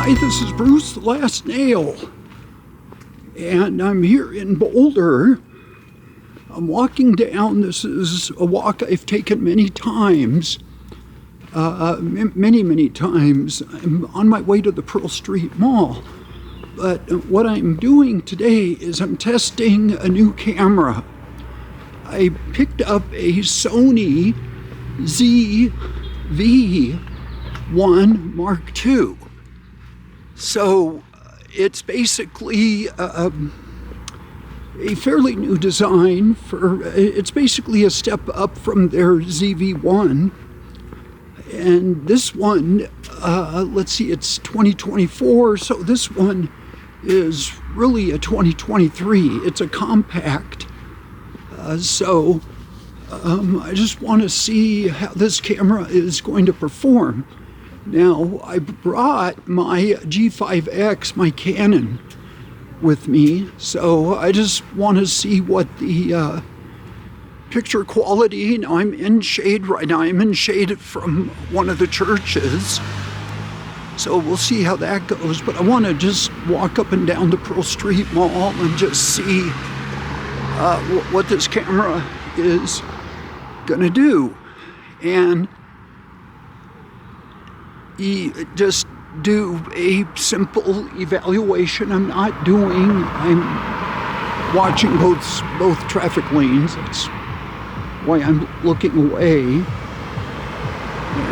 Hi, this is Bruce the Last Nail, and I'm here in Boulder. I'm walking down. This is a walk I've taken many times, many times. I'm on my way to the Pearl Street Mall, but what I'm doing today is I'm testing a new camera. I picked up a Sony ZV1-M2. So it's basically a fairly new design it's basically a step up from their ZV1. And this one, let's see, it's 2024, so this one is really a 2023. It's a compact. I just want to see how this camera is going to perform. Now, I brought my G5X, my Canon, with me, so I just want to see what the picture quality. Now, I'm in shade right now. I'm in shade from one of the churches, so we'll see how that goes. But I want to just walk up and down the Pearl Street Mall and just see what this camera is gonna do, and just do a simple evaluation. I'm watching both traffic lanes. That's why I'm looking away.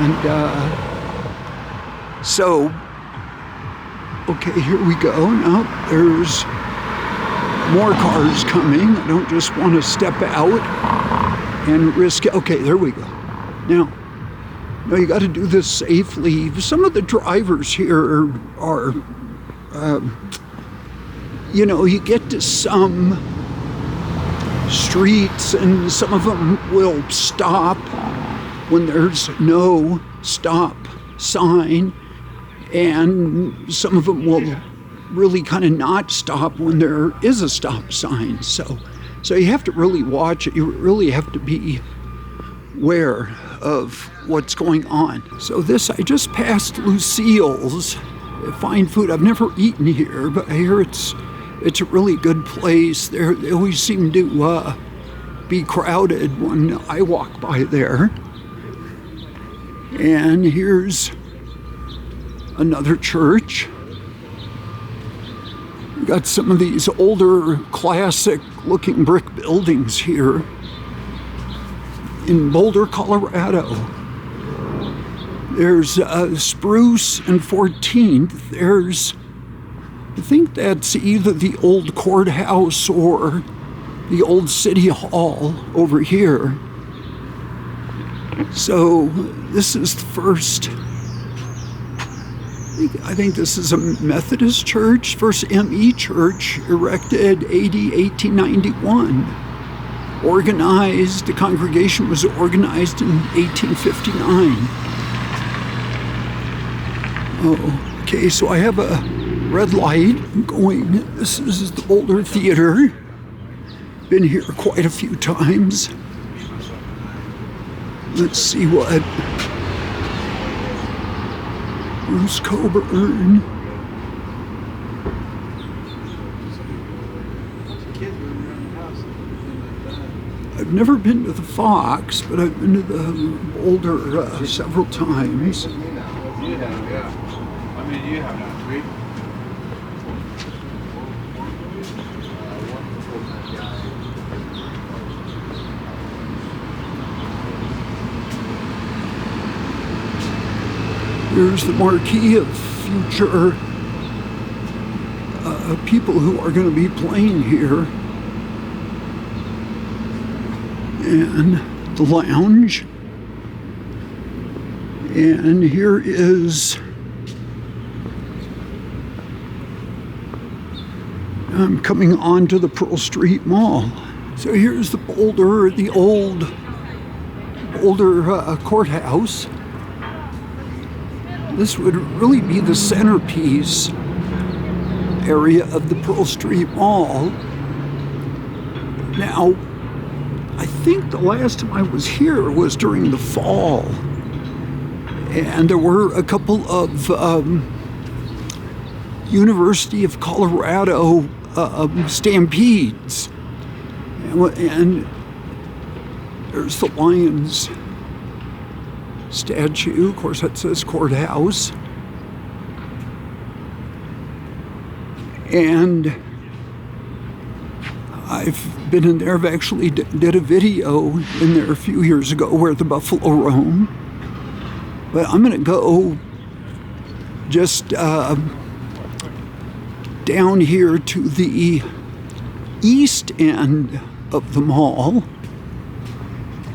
And so, okay, here we go. Now there's more cars coming. I don't just want to step out and risk it. Okay, there we go. Now you got to do this safely. Some of the drivers here are, you get to some streets and some of them will stop when there's no stop sign, and some of them will really kind of not stop when there is a stop sign. So you have to really watch it. You really have to be aware of what's going on. So I just passed Lucille's fine food. I've never eaten here, but I hear it's a really good place. They always seem to be crowded when I walk by there. And here's another church. We got some of these older, classic-looking brick buildings here in Boulder, Colorado. There's Spruce and 14th. I think that's either the old courthouse or the old city hall over here. So this is the first, I think this is a Methodist church, first ME church, erected AD 1891. The congregation was organized in 1859. Oh, okay, so I have a red light going. This is the Boulder Theater. Been here quite a few times. Let's see what Bruce Coburn. I've never been to the Fox, but I've been to the Boulder several times. You have, yeah. I mean, you have not, right? Here's the marquee of future people who are going to be playing here. And the lounge. And here is, I'm coming on to the Pearl Street Mall. So here's the old Boulder courthouse. This would really be the centerpiece area of the Pearl Street Mall. Now, I think the last time I was here was during the fall. And there were a couple of University of Colorado stampedes. And there's the Lions statue. Of course, that says courthouse. And I've been in there. I've actually did a video in there a few years ago where the buffalo roam. But I'm going to go just down here to the east end of the mall.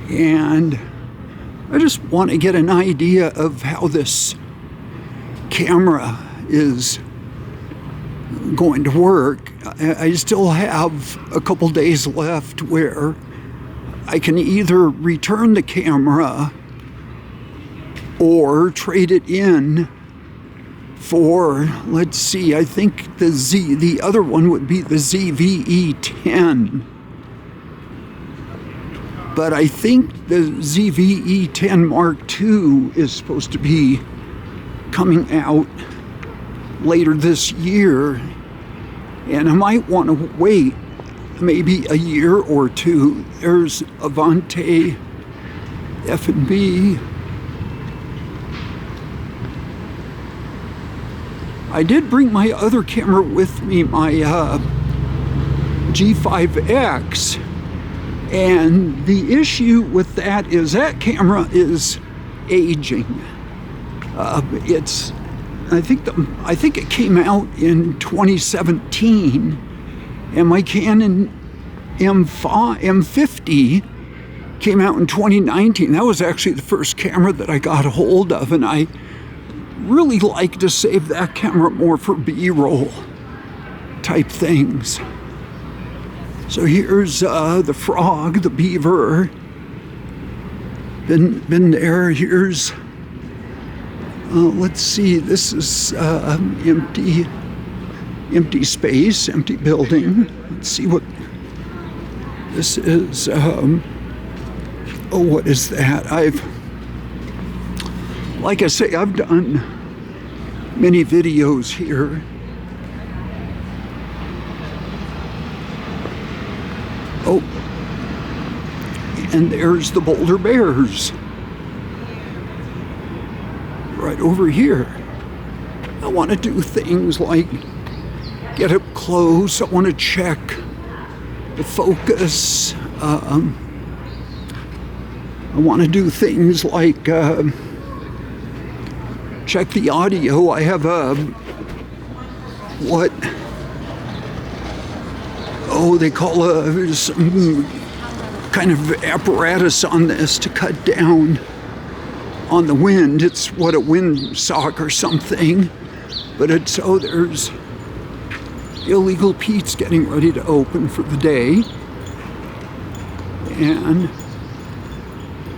And I just want to get an idea of how this camera is going to work. I still have a couple days left where I can either return the camera or trade it in for, let's see, I think the other one would be the ZV1-M2. But I think the ZV1-M2 Mark II is supposed to be coming out later this year, and I might want to wait maybe a year or two. There's Avante F&B. I did bring my other camera with me, my G5X, and the issue with that is that camera is aging. I think it came out in 2017, and my Canon M50 came out in 2019. That was actually the first camera that I got a hold of, and I really like to save that camera more for B-roll type things. So here's the frog, the beaver. Been there. Here's let's see, this is empty space, empty building. Let's see what this is. What is that? Like I say, I've done many videos here. Oh, and there's the Boulder Bears. Right over here. I want to do things like get up close. I want to check the focus. I want to do things like check the audio. I have they call some kind of apparatus on this to cut down on the wind. It's what, a windsock or something. But there's Illegal Pete's getting ready to open for the day. And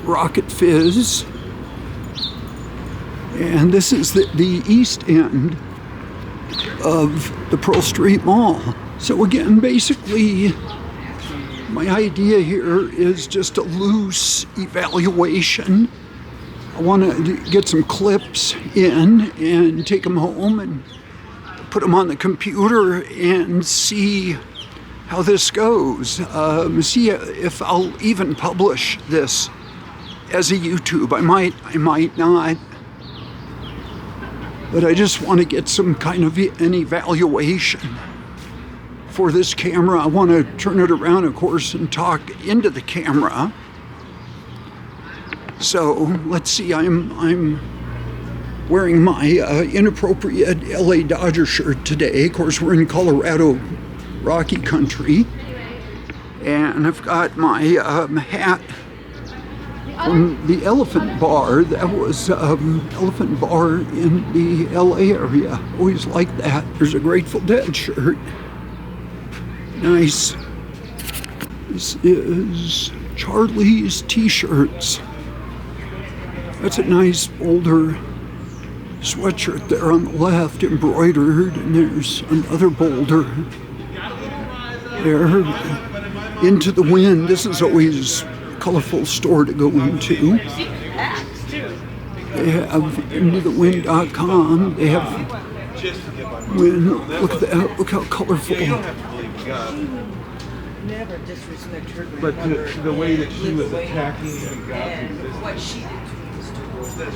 Rocket Fizz. And this is the east end of the Pearl Street Mall. So again, basically, my idea here is just a loose evaluation. I want to get some clips in and take them home and put them on the computer and see how this goes. See if I'll even publish this as a YouTube. I might not. But I just want to get some kind of an evaluation for this camera. I want to turn it around, of course, and talk into the camera. So let's see, I'm wearing my inappropriate LA Dodger shirt today. Of course, we're in Colorado, Rocky Country. And I've got my hat from the Elephant Bar. That was Elephant Bar in the LA area. Always like that. There's a Grateful Dead shirt. Nice. This is Charlie's T-shirts. That's a nice Boulder sweatshirt there on the left, embroidered, and there's another Boulder there. Into the Wind. This is always a colorful store to go into. They have intothewind.com. They have just to get my Look at that. Look how colorful. You don't have to believe God. Never disrespect her But grandmother. the way that she live was away attacking God. and what she did to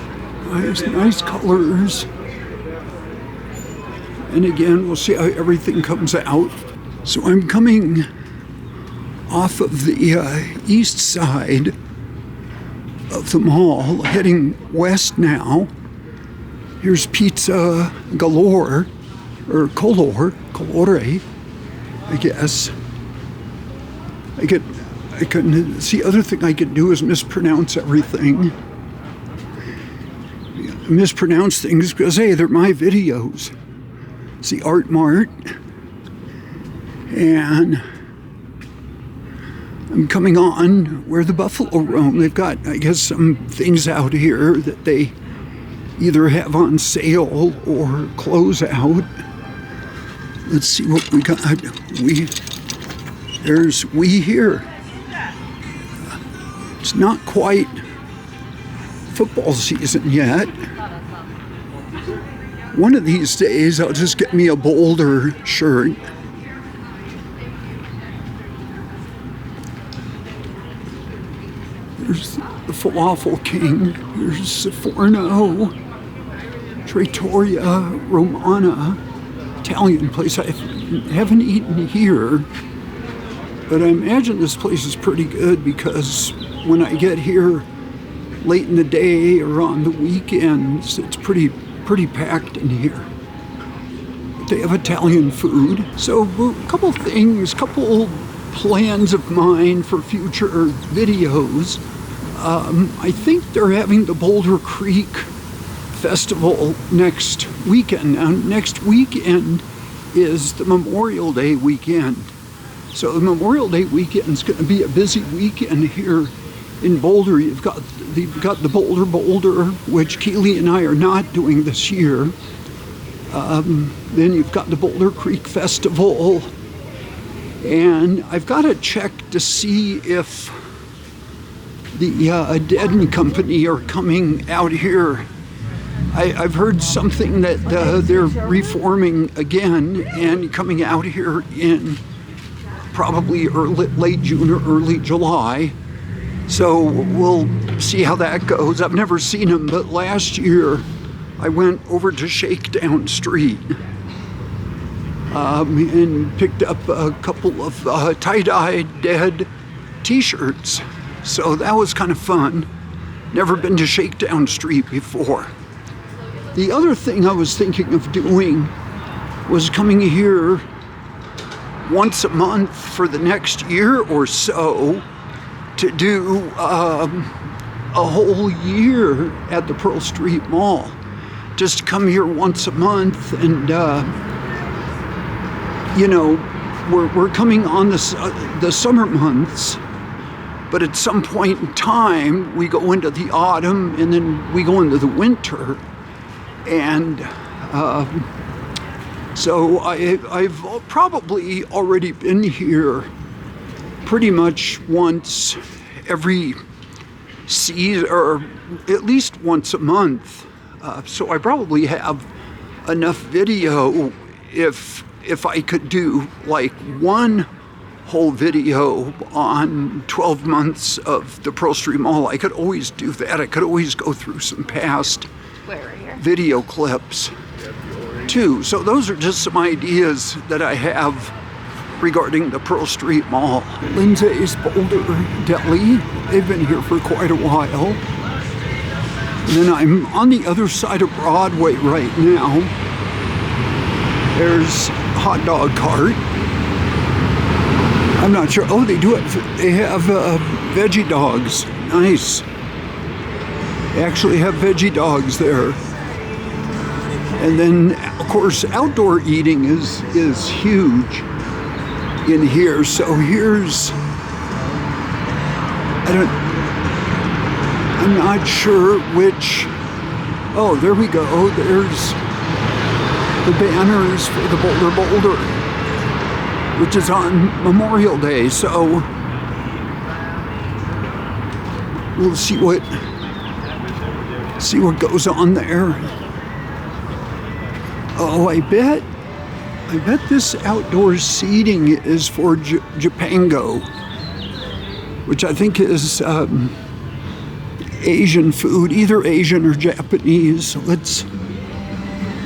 us. Nice colors. And again, we'll see how everything comes out. So I'm coming off of the east side of the mall, heading west now. Here's Pizza Galore, or Colore, I guess. I can see, other thing I can do is mispronounce everything. Mispronounce things because, hey, they're my videos. It's the Art Mart. And I'm coming on where the buffalo roam. They've got, I guess, some things out here that they either have on sale or close out. Let's see what we got. There's we here. It's not quite football season yet. One of these days, I'll just get me a Boulder shirt. There's the Falafel King. There's Seforno, Trattoria Romana, Italian place. I haven't eaten here, but I imagine this place is pretty good because when I get here late in the day or on the weekends, it's pretty packed in here. But they have Italian food. So a couple things, couple plans of mine for future videos. I think they're having the Boulder Creek Festival next weekend. Now, next weekend is the Memorial Day weekend. So the Memorial Day weekend is going to be a busy weekend here in Boulder. You've got the Boulder, which Keely and I are not doing this year. Then you've got the Boulder Creek Festival. And I've got to check to see if the Dead Company are coming out here. I've heard something that they're reforming again and coming out here in probably late June or early July. So we'll see how that goes. I've never seen them, but last year I went over to Shakedown Street and picked up a couple of tie-dyed Dead t-shirts. So that was kind of fun. Never been to Shakedown Street before. The other thing I was thinking of doing was coming here once a month for the next year or so to do a whole year at the Pearl Street Mall. Just come here once a month and, we're coming on the summer months, but at some point in time, we go into the autumn and then we go into the winter. And so I've probably already been here pretty much once every season, or at least once a month. So I probably have enough video if I could do like one whole video on 12 months of the Pearl Street Mall. I could always do that. I could always go through some past video clips too. So those are just some ideas that I have regarding the Pearl Street Mall. Lindsay's Boulder Deli. They've been here for quite a while. And then I'm on the other side of Broadway right now. There's a hot dog cart. I'm not sure. Oh, they do it. They have veggie dogs. Nice. They actually have veggie dogs there. And then, of course, outdoor eating is huge in here. So here's, I'm not sure which. Oh, there we go. There's the banners for the Boulder, which is on Memorial Day. So we'll see what goes on there. Oh, I bet this outdoor seating is for Japango, which I think is Asian food, either Asian or Japanese. So let's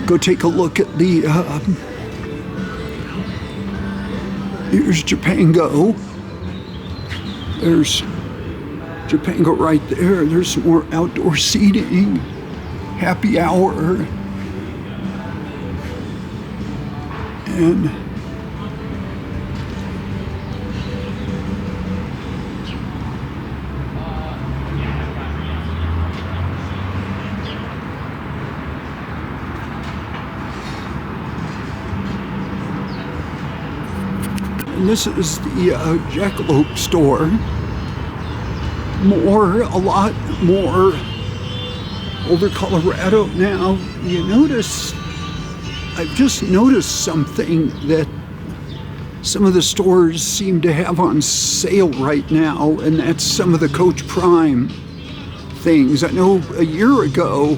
go take a look at the, here's Japango. There's Japango right there. There's some more outdoor seating, happy hour. And this is the Jackalope store. A lot more Boulder, Colorado now. I've just noticed something that some of the stores seem to have on sale right now, and that's some of the Coach Prime things. I know a year ago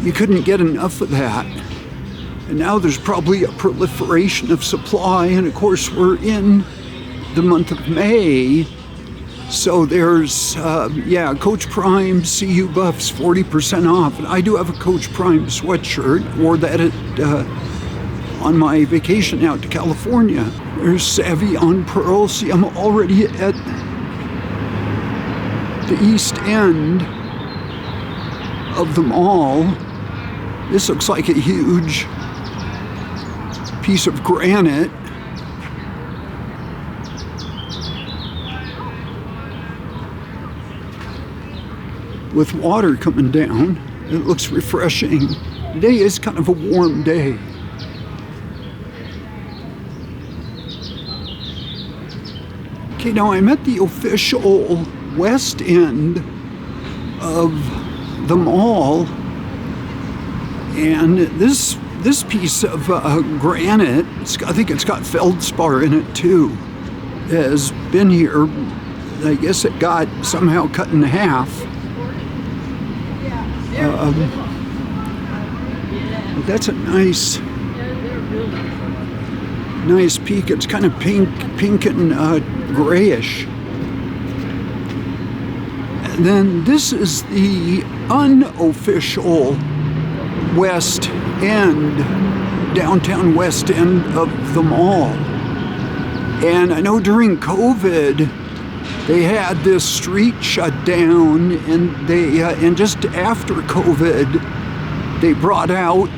you couldn't get enough of that, and now there's probably a proliferation of supply, and of course we're in the month of May, so there's Coach Prime CU Buffs 40% off. And I do have a Coach Prime sweatshirt, wore that on my vacation out to California. There's Savvy on Pearl. See, I'm already at the east end of the mall. This looks like a huge piece of granite. With water coming down. It looks refreshing. Today is kind of a warm day. Okay, now I'm at the official west end of the mall, and this piece of granite, I think it's got feldspar in it too, has been here. I guess it got somehow cut in half. That's a nice peak. It's kind of pink and grayish. And then this is the unofficial west end, downtown west end of the mall. And I know during COVID, they had this street shut down, and and just after COVID, they brought out,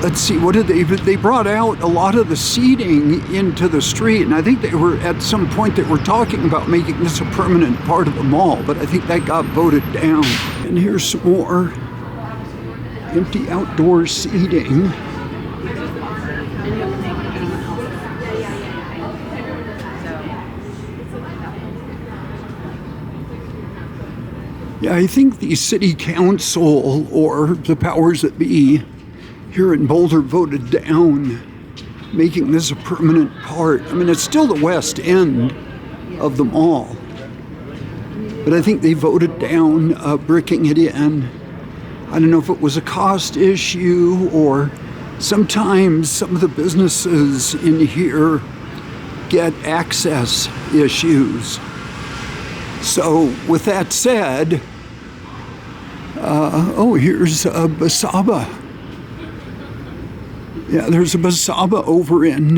they brought out a lot of the seating into the street, and I think they were, at some point, they were talking about making this a permanent part of the mall, but I think that got voted down. And here's some more empty outdoor seating. Yeah, I think the city council or the powers that be here in Boulder voted down making this a permanent part. I mean, it's still the west end of the mall, but I think they voted down bricking it in. I don't know if it was a cost issue, or sometimes some of the businesses in here get access issues. So with that said, here's a Basaba. Yeah, there's a Basaba over in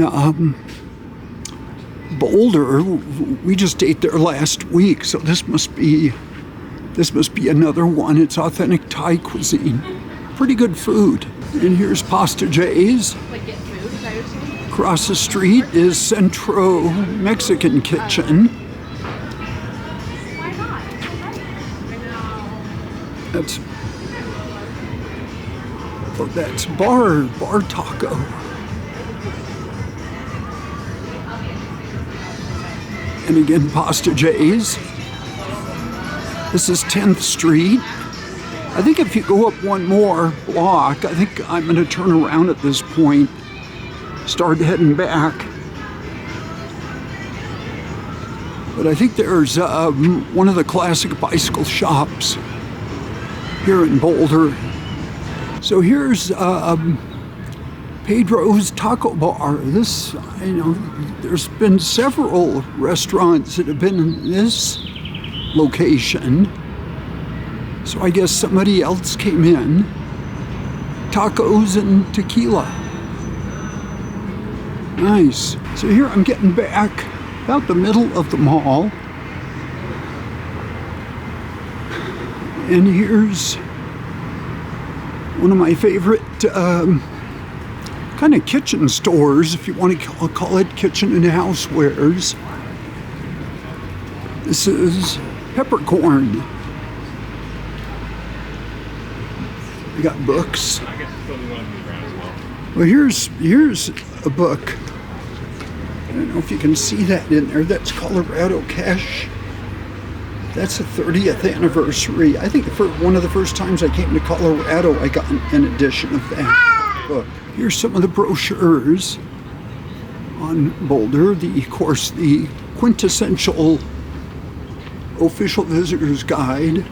Boulder. We just ate there last week, so this must be another one. It's authentic Thai cuisine. Pretty good food. And here's Pasta J's. Across the street is Centro Mexican Kitchen. That's bar taco. And again, Pasta J's. This is 10th Street. I think if you go up one more block, I think I'm going to turn around at this point, start heading back. But I think there's one of the classic bicycle shops here in Boulder So here's Pedro's Taco Bar. This, there's been several restaurants that have been in this location. So I guess somebody else came in. Tacos and tequila. Nice. So here I'm getting back about the middle of the mall. And here's one of my favorite kind of kitchen stores, if you want to call it kitchen and housewares. This is Peppercorn. We got books. Well, here's a book. I don't know if you can see that in there. That's Colorado Cash. That's the 30th anniversary. I think for one of the first times I came to Colorado, I got an edition of that book. Here's some of the brochures on Boulder. Of course, the quintessential official visitor's guide.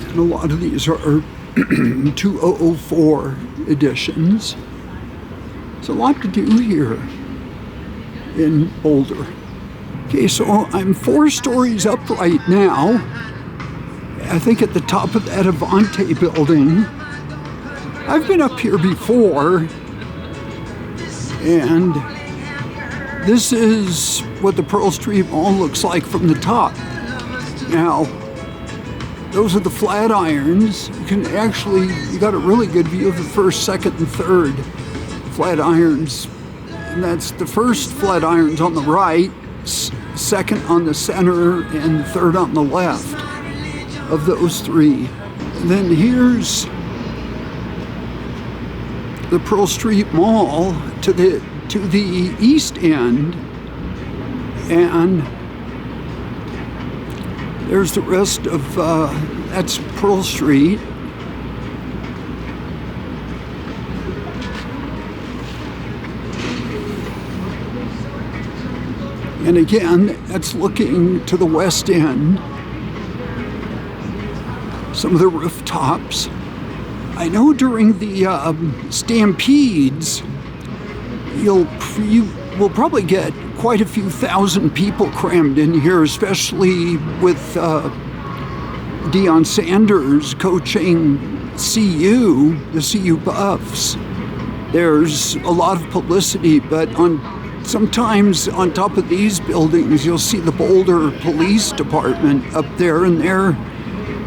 And a lot of these are 2004 editions. There's a lot to do here in Boulder. Okay, so I'm 4 stories up right now. I think at the top of that Avante building. I've been up here before, and this is what the Pearl Street Mall looks like from the top. Now, those are the flat irons. You got a really good view of the first, second, and third flat irons. And that's the first flat irons on the right, second on the center, and the third on the left of those 3. And then here's the Pearl Street Mall to the east end, and there's the rest of that's Pearl Street. And again, that's looking to the west end. Some of the rooftops. I know during the stampedes, you will probably get quite a few thousand people crammed in here, especially with Deion Sanders coaching CU, the CU Buffs. There's a lot of publicity, but sometimes on top of these buildings, you'll see the Boulder Police Department up there, and they're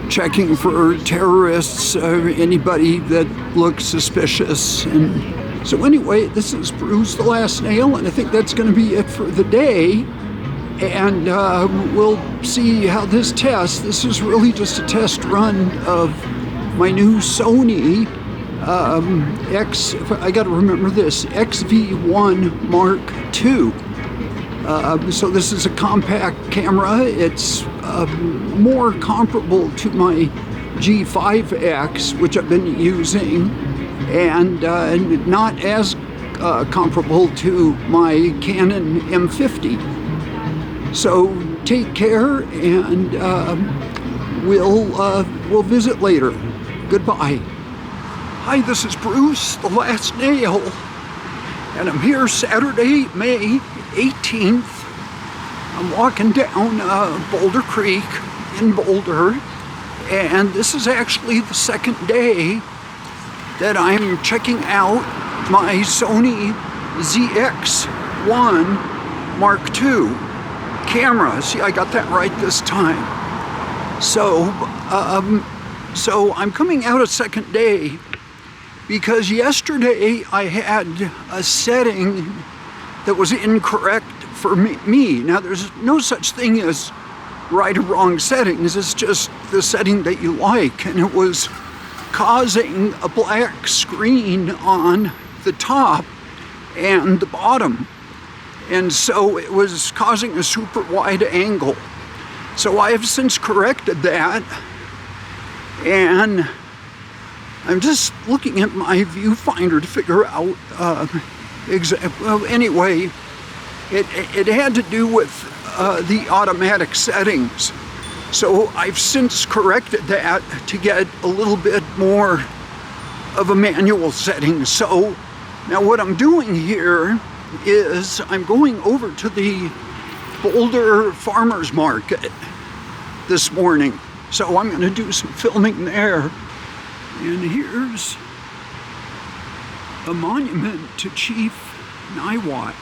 checking for terrorists or anybody that looks suspicious. And so anyway, this is Bruce the Last Nail, and I think that's going to be it for the day. And we'll see how this tests. This is really just a test run of my new Sony I got to remember this, ZV1 Mark II. So this is a compact camera. It's more comparable to my G5X, which I've been using, and not as comparable to my Canon M50. So take care, and we'll visit later. Goodbye. Hi, this is Bruce, the Last Nail, and I'm here Saturday, May 18th. I'm walking down Boulder Creek in Boulder, and this is actually the second day that I'm checking out my Sony ZV1 Mark II camera. See, I got that right this time. So I'm coming out a second day because yesterday I had a setting that was incorrect for me. Now, there's no such thing as right or wrong settings. It's just the setting that you like, and it was causing a black screen on the top and the bottom, and so it was causing a super wide angle. So I have since corrected that, and I'm just looking at my viewfinder to figure out well, anyway, it had to do with the automatic settings. So I've since corrected that to get a little bit more of a manual setting. So now what I'm doing here is I'm going over to the Boulder Farmers Market this morning. So I'm going to do some filming there. And here's a monument to Chief Niwot.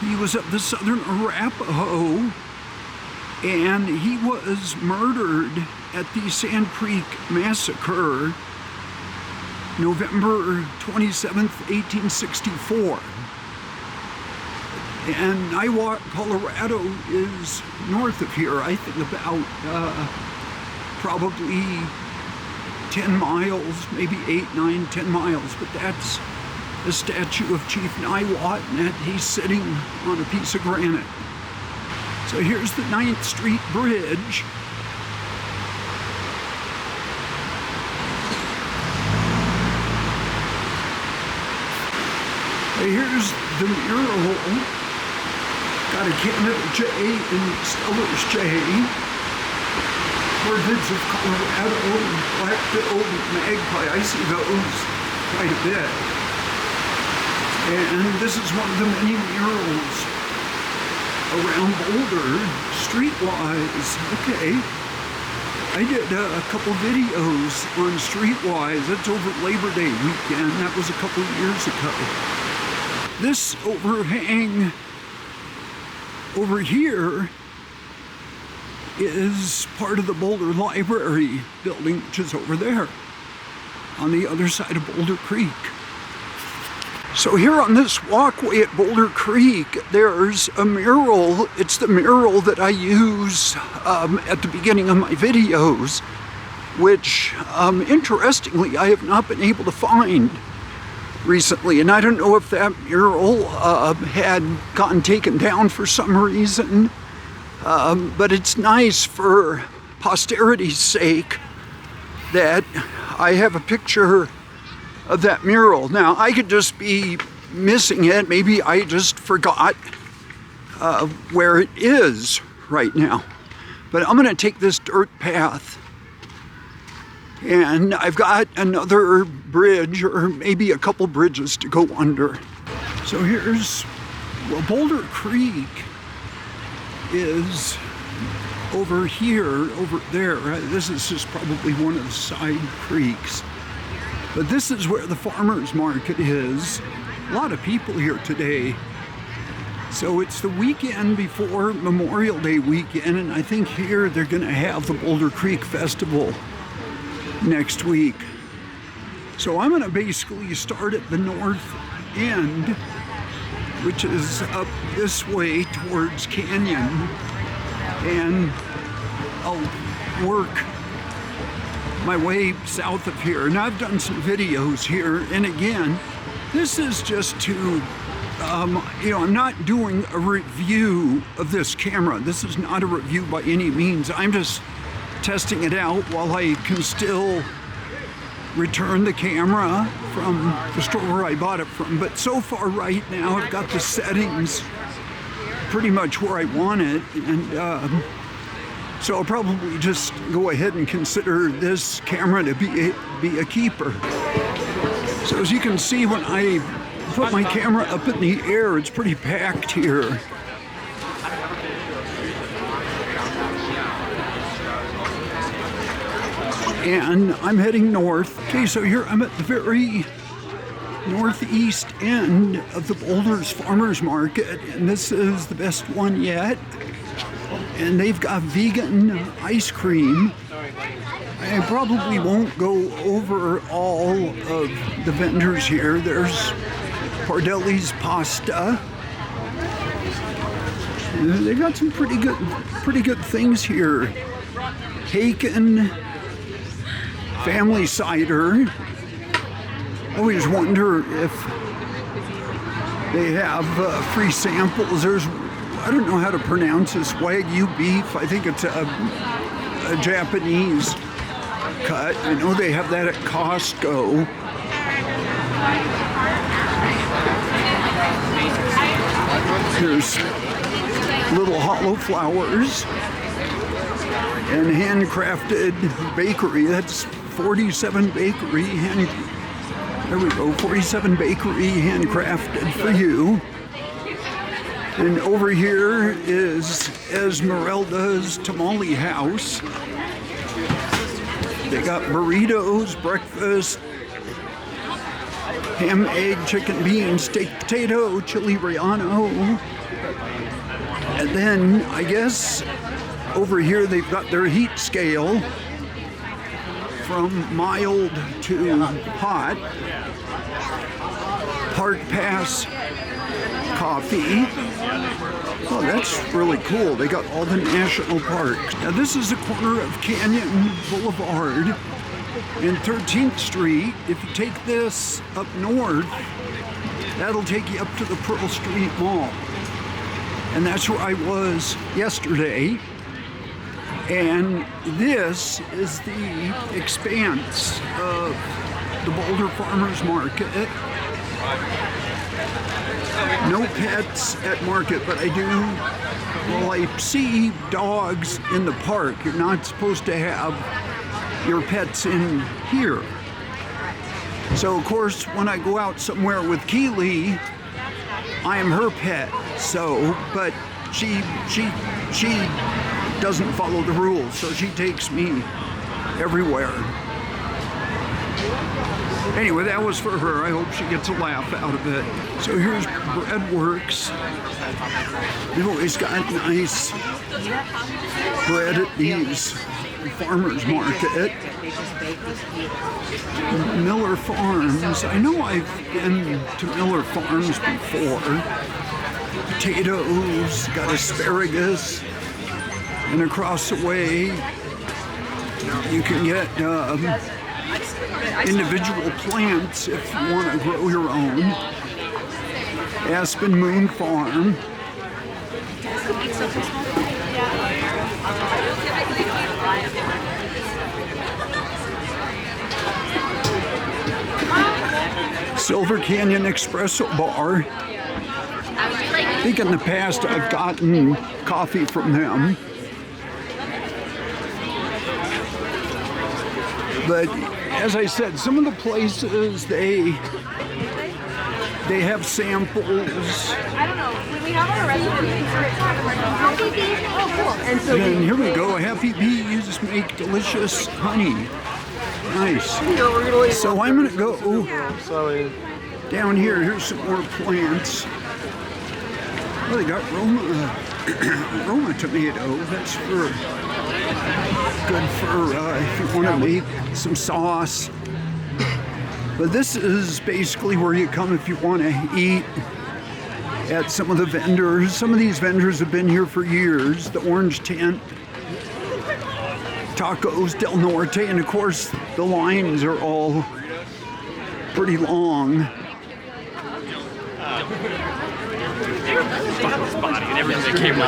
He was of the Southern Arapaho, and he was murdered at the Sand Creek Massacre, November 27th, 1864. And Niwot, Colorado is north of here, I think about probably 10 miles, maybe 8, 9, 10 miles, but that's the statue of Chief Niwot, and that he's sitting on a piece of granite. So here's the 9th Street Bridge. Here's the mural. Got a Canon J and Stellar's J. Portraits of Colorado, black-billed magpie. I see those quite a bit. And this is one of the many murals around Boulder, streetwise. Okay. I did a couple videos on streetwise. That's over Labor Day weekend. That was a couple years ago. This overhang over here is part of the Boulder Library building, which is over there on the other side of Boulder Creek. So here on this walkway at Boulder Creek, there's a mural. It's the mural that I use at the beginning of my videos, which interestingly I have not been able to find recently, and I don't know if that mural had gotten taken down for some reason, but it's nice for posterity's sake that I have a picture of that mural. Now, I could just be missing it. Maybe I just forgot where it is right now. But I'm gonna take this dirt path, and I've got another bridge, or maybe a couple bridges to go under. So here's, well, Boulder Creek is over here, over there. This is just probably one of the side creeks. But this is where the farmers market is. A lot of people here today. So it's the weekend before Memorial Day weekend, and I think here they're gonna have the Boulder Creek Festival next week. So I'm gonna basically start at the north end, which is up this way towards Canyon, and I'll work my way south of here. And I've done some videos here, and again, this is just to, I'm not doing a review of this camera. This is not a review by any means. I'm just testing it out while I can still return the camera from the store where I bought it from. But so far right now, I've got the settings pretty much where I want it, and so I'll probably just go ahead and consider this camera to be a keeper. So as you can see, when I put my camera up in the air, it's pretty packed here. And I'm heading north. Okay, so here I'm at the very northeast end of the Boulder's Farmers Market, and this is the best one yet. And they've got vegan ice cream. I probably won't go over all of the vendors here. There's Pardelli's pasta. They got some pretty good things here. Haken family cider. I always wonder if they have free samples. There's, I don't know how to pronounce this, Wagyu beef. I think it's a Japanese cut. I know they have that at Costco. There's little hollow flowers and handcrafted bakery. That's 47 Bakery there we go, 47 Bakery handcrafted for you. And over here is Esmeralda's Tamale House. They got burritos, breakfast, ham, egg, chicken, beans, steak, potato, chili relleno. And then I guess over here they've got their heat scale from mild to hot. Park Pass coffee. Oh, that's really cool. They got all the national parks. Now this is the corner of Canyon Boulevard and 13th Street. If you take this up north, that'll take you up to the Pearl Street Mall. And that's where I was yesterday. And this is the expanse of the Boulder Farmers Market. No pets at market, but I see dogs in the park. You're not supposed to have your pets in here. So of course, when I go out somewhere with Keely, I am her pet. So, but she doesn't follow the rules, so she takes me everywhere. Anyway, that was for her. I hope she gets a laugh out of it. So here's Breadworks. They've always got nice bread at these farmers market. Miller Farms. I know I've been to Miller Farms before. Potatoes, got asparagus. And across the way, you can get individual plants if you want to grow your own. Aspen Moon Farm. Silver Canyon Espresso Bar. I think in the past I've gotten coffee from them. But as I said, some of the places they have samples. I don't know. We have our recipe for it. Oh, cool. And so And here we go. Happy bees make delicious honey. Nice. So I'm gonna go down here. Here's some more plants. Oh, they got Roma tomato. That's good for if you want to make some sauce. But this is basically where you come if you want to eat at some of the vendors. Some of these vendors have been here for years. The Orange Tent, Tacos Del Norte, and of course the lines are all pretty long. Body and everything that came with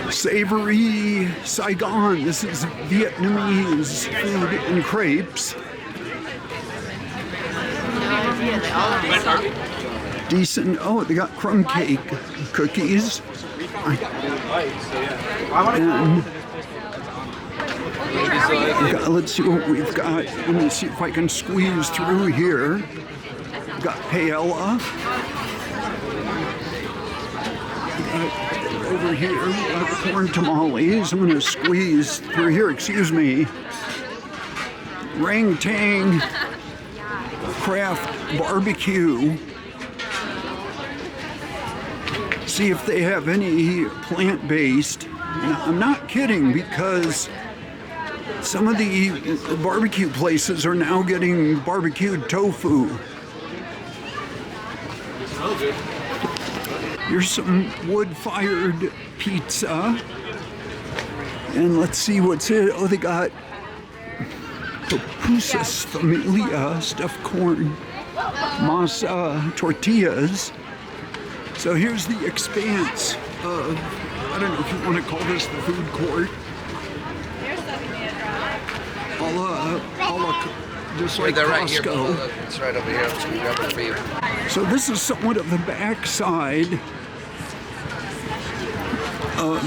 it. Savory Saigon. This is Vietnamese food and crepes. Decent. Oh, they got crumb cake cookies. And let's see what we've got. Let me see if I can squeeze through here. We've got paella. Over here, we've got corn tamales. I'm going to squeeze through here. Excuse me. Rang Tang Craft Barbecue. See if they have any plant-based. I'm not kidding, because some of the barbecue places are now getting barbecued tofu. Here's some wood-fired pizza. And let's see what's it. Oh, they got pupusas familia, stuffed corn, masa tortillas. So here's the expanse of, I don't know if you want to call this the food court. Just like Costco. Right, it's right over here. I'm just gonna grab it for you. So this is somewhat of the backside of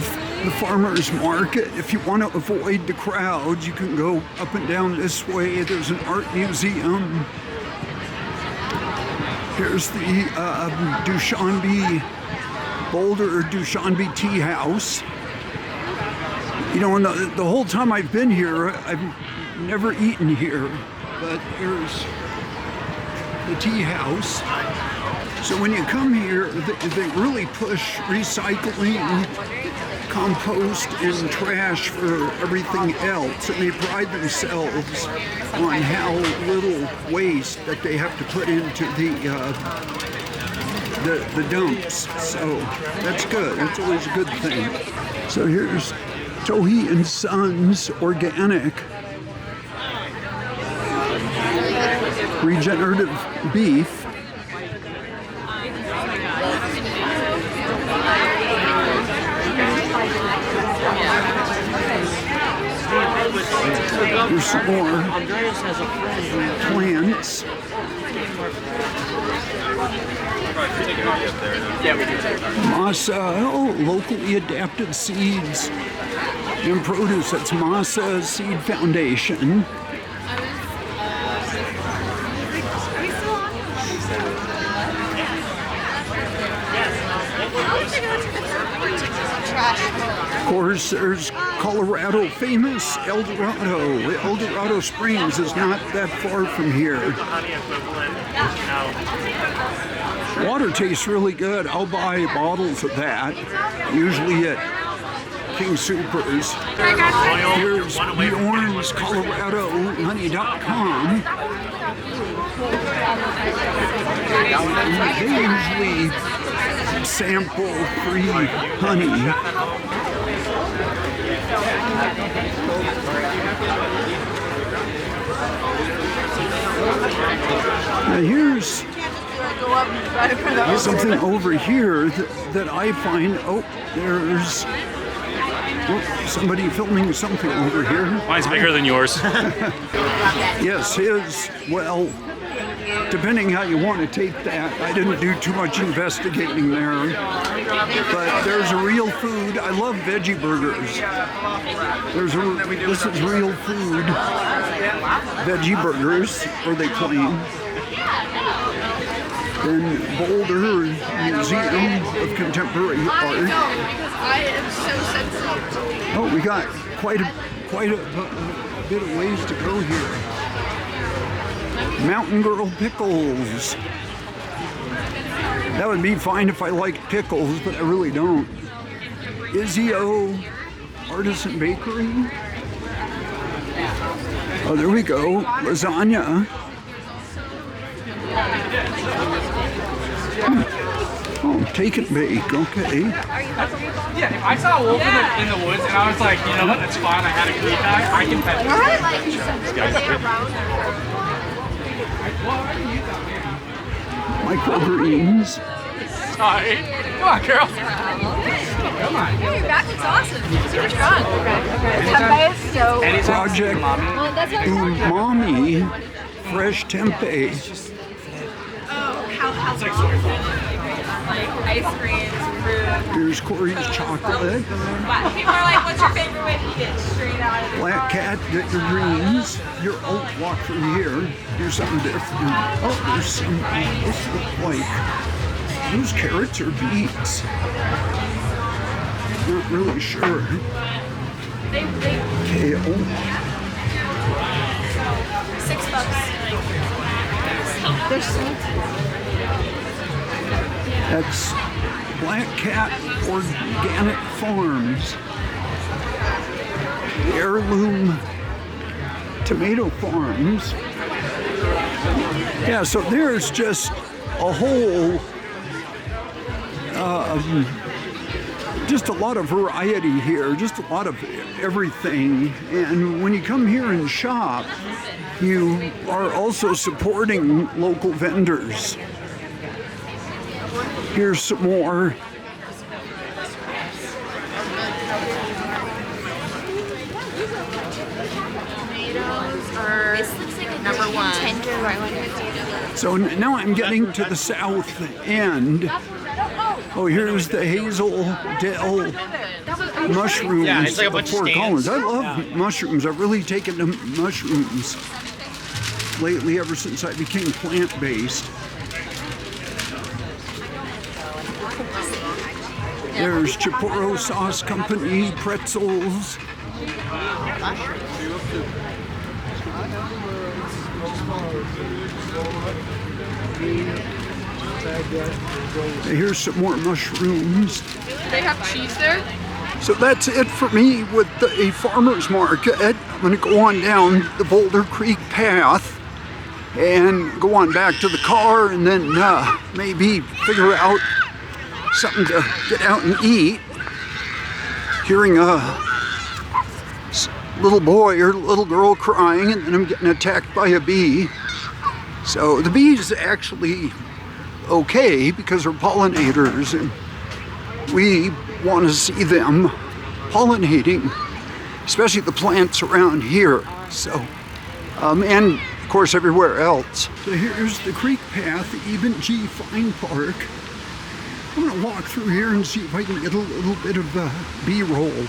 the farmers market. If you want to avoid the crowds, you can go up and down this way. There's an art museum. Here's the Boulder Tea House. You know, the whole time I've been here, I've never eaten here, but here's the tea house. So when you come here, they really push recycling, compost, and trash for everything else, and they pride themselves on how little waste that they have to put into the dumps. So that's good. That's always a good thing. So here's Tohi and Sons Organic Regenerative Beef. There's some more plants. Masa, locally adapted seeds and produce. That's Masa Seed Foundation. Of course, there's Colorado famous El Dorado Springs is not that far from here. Water tastes really good. I'll buy bottles of that, usually at King Supers. Here's Bjorn's ColoradoHoney.com. They usually sample free honey. Now here's something over here that I find. Oh, there's somebody filming something over here. Mine's bigger than yours. Yes, his, well, depending how you want to take that. I didn't do too much investigating there. But there's a Real Food. I love veggie burgers. This is Real Food veggie burgers, or they claim. Then Boulder Museum of Contemporary Art. Oh, we got quite a bit of ways to go here. Mountain Girl Pickles. That would be fine if I liked pickles, but I really don't. Izio Artisan Bakery. Oh, there we go. Lasagna. Oh, take and bake. Okay. Yeah, if I saw a wolf in the woods and I was like, you know what, that's fine, I had a green eye, I can pet it. Microgreens. Sorry. Come on, girl. Come on. Your back looks awesome. Super strong. Tempeh is so... Project Umami Fresh Tempeh. Oh, how's it? Like ice creams, fruit. Here's Corey's chocolate. People are like, what's your favorite way to eat it? Straight out of the Black Cat, get your greens. Here, oh, walk from here. Do something different. Oh, there's some, this look like, those carrots or beets? Not really sure. Kale. $6. There's That's Black Cat Organic Farms. Heirloom Tomato Farms. Yeah, so there's just a whole, just a lot of variety here, just a lot of everything. And when you come here and shop, you are also supporting local vendors. Here's some more. So now I'm getting to the south end. Oh, here's the Hazel Dell mushrooms. Yeah, it's like a bunch of Fort stands. Collins. I love mushrooms. I've really taken to mushrooms lately, ever since I became plant-based. There's Chiporro Sauce Company, pretzels. Here's some more mushrooms. They have cheese there? So that's it for me with the farmer's market. I'm gonna go on down the Boulder Creek path and go on back to the car, and then maybe figure out something to get out and eat. Hearing a little boy or little girl crying, and then I'm getting attacked by a bee. So the bees actually okay because they're pollinators, and we want to see them pollinating, especially the plants around here. So, and of course everywhere else. So here's the creek path, Eben G. Fine Park. I'm gonna walk through here and see if I can get a little bit of B-roll.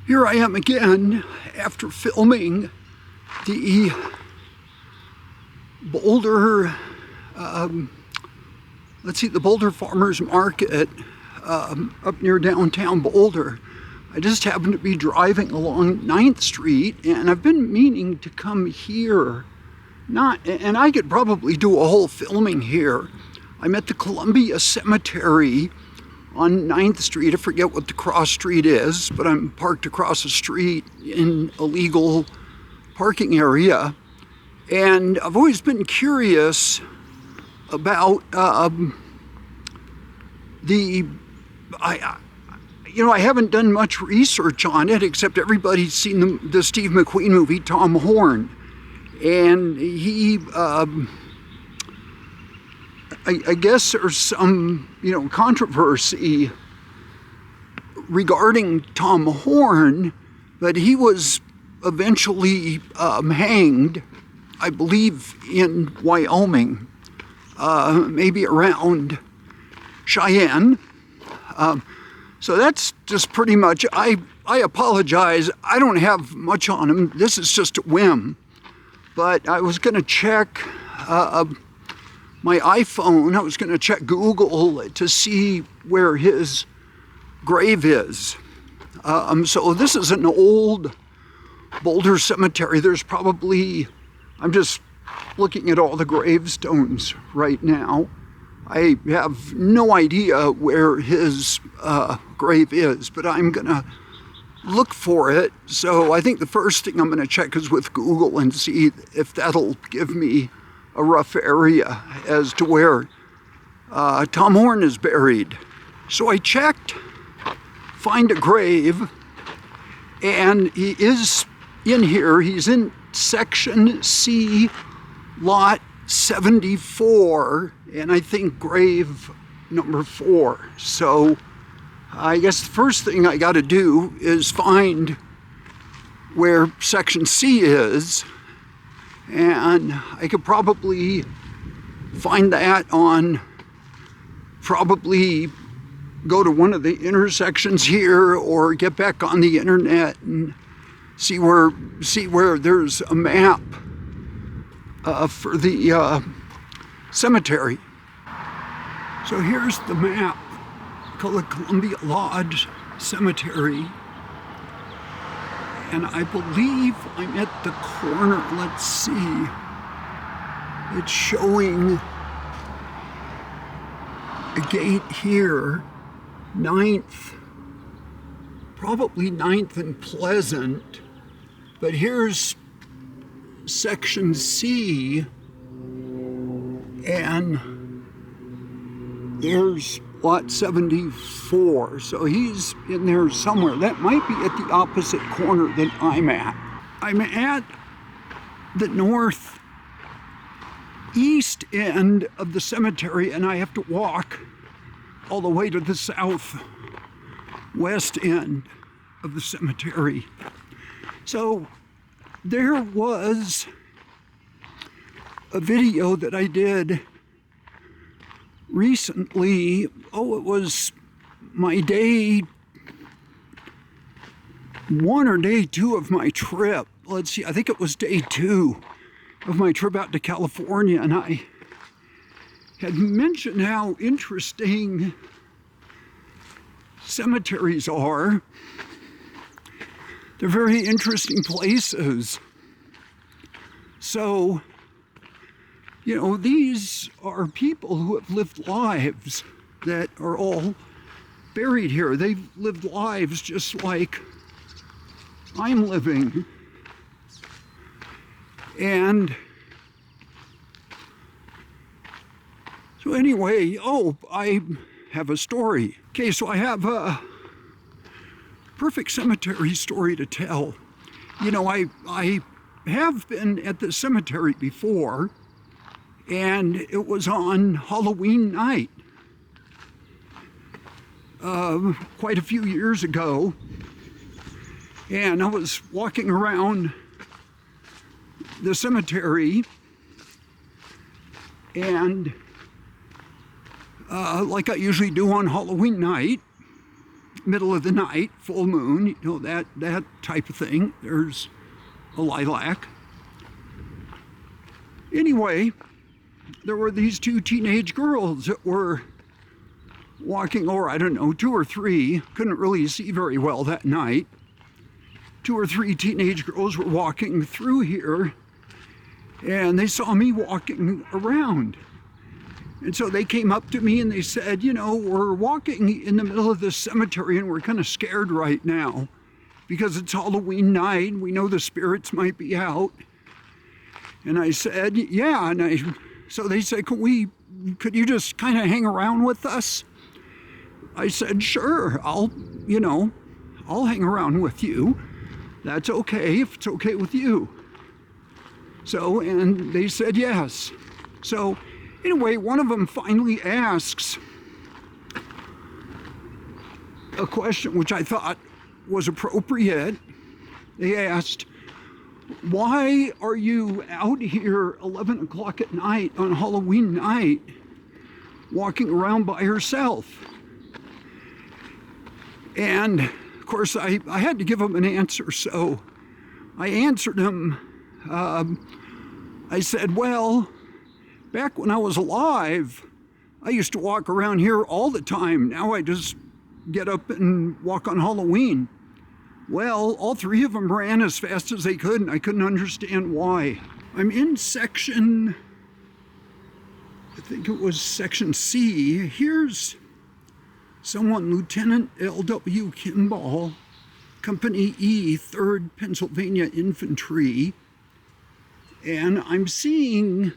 Here I am again after filming the Boulder, the Boulder Farmers Market up near downtown Boulder. I just happened to be driving along 9th Street, and I've been meaning to come here. And I could probably do a whole filming here. I'm at the Columbia Cemetery on 9th Street. I forget what the cross street is, but I'm parked across the street in a legal parking area. And I've always been curious about I haven't done much research on it, except everybody's seen the Steve McQueen movie, Tom Horn. And he, I guess there's some, controversy regarding Tom Horn, but he was eventually hanged, I believe, in Wyoming, maybe around Cheyenne. So that's just pretty much, I apologize, I don't have much on him. This is just a whim. But I was going to check my iPhone. I was going to check Google to see where his grave is. So this is an old Boulder cemetery. There's probably, I'm just looking at all the gravestones right now. I have no idea where his grave is, but I'm going to look for it. So I think the first thing I'm going to check is with Google and see if that'll give me a rough area as to where Tom Horn is buried. So I checked Find a Grave, and he is in here. He's in section C, lot 74, and I think grave number 4. So I guess the first thing I got to do is find where section C is, and I could probably find that on, probably go to one of the intersections here or get back on the internet and see where there's a map for the cemetery. So here's the map called the Columbia Lodge Cemetery. And I believe I'm at the corner. Let's see. It's showing a gate here, 9th, probably 9th and Pleasant. But here's section C, and there's lot 74. So he's in there somewhere. That might be at the opposite corner that I'm at. I'm at the northeast end of the cemetery, and I have to walk all the way to the southwest end of the cemetery. So there was a video that I did recently. Oh, it was my day 1 or day 2 of my trip. Let's see, I think it was day 2 of my trip out to California, and I had mentioned how interesting cemeteries are. They're very interesting places. So, you know, these are people who have lived lives that are all buried here. They've lived lives just like I'm living. And so anyway, I have a story. Okay, so I have a perfect cemetery story to tell. You know, I have been at the cemetery before, and it was on Halloween night quite a few years ago. And I was walking around the cemetery, and like I usually do on Halloween night, middle of the night, full moon, you know, that type of thing. There's a lilac. Anyway, there were these 2 teenage girls that were walking, or I don't know, 2 or 3, couldn't really see very well that night. 2 or 3 teenage girls were walking through here, and they saw me walking around. And so they came up to me and they said, you know, we're walking in the middle of this cemetery and we're kind of scared right now because it's Halloween night. We know the spirits might be out. And I said, yeah. And so they said, could you just kind of hang around with us? I said, sure, I'll hang around with you. That's okay if it's okay with you. So, and they said yes. So anyway, one of them finally asks a question which I thought was appropriate. They asked, why are you out here 11 o'clock at night on Halloween night walking around by yourself? And of course, I had to give him an answer, so I answered him. I said, well, back when I was alive, I used to walk around here all the time. Now I just get up and walk on Halloween. Well, all 3 of them ran as fast as they could, and I couldn't understand why. I'm in section, I think it was section C. Here's someone, Lieutenant L.W. Kimball, Company E, 3rd Pennsylvania Infantry. And I'm seeing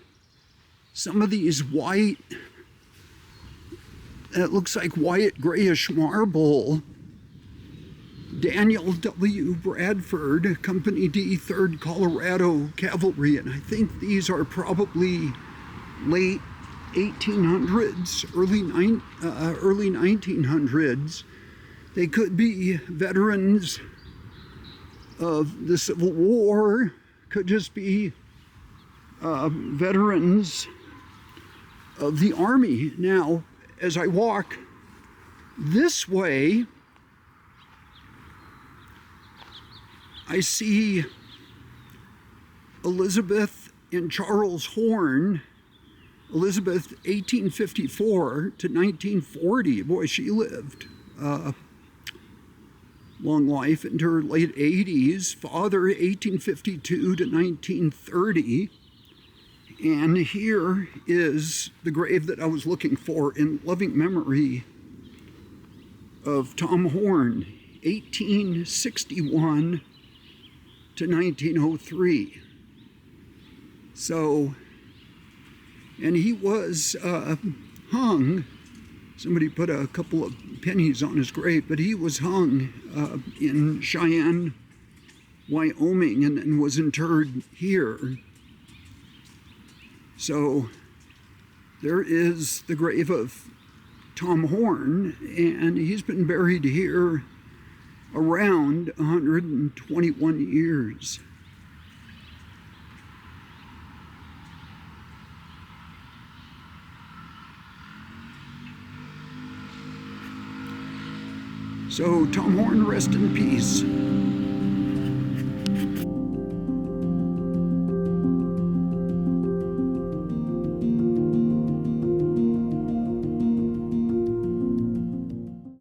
some of these white, it looks like white grayish marble. Daniel W. Bradford, Company D, 3rd Colorado Cavalry, and I think these are probably late 1800s, early 1900s. They could be veterans of the Civil War, could just be veterans of the Army. Now, as I walk this way, I see Elizabeth and Charles Horn. Elizabeth, 1854 to 1940. Boy, she lived long life into her late 80s. Father, 1852 to 1930. And here is the grave that I was looking for in loving memory of Tom Horn, 1861 to 1903. So, and he was hung. Somebody put a couple of pennies on his grave, but he was hung in Cheyenne, Wyoming, and was interred here. So there is the grave of Tom Horn, and he's been buried here around 121 years. So Tom Horn, rest in peace.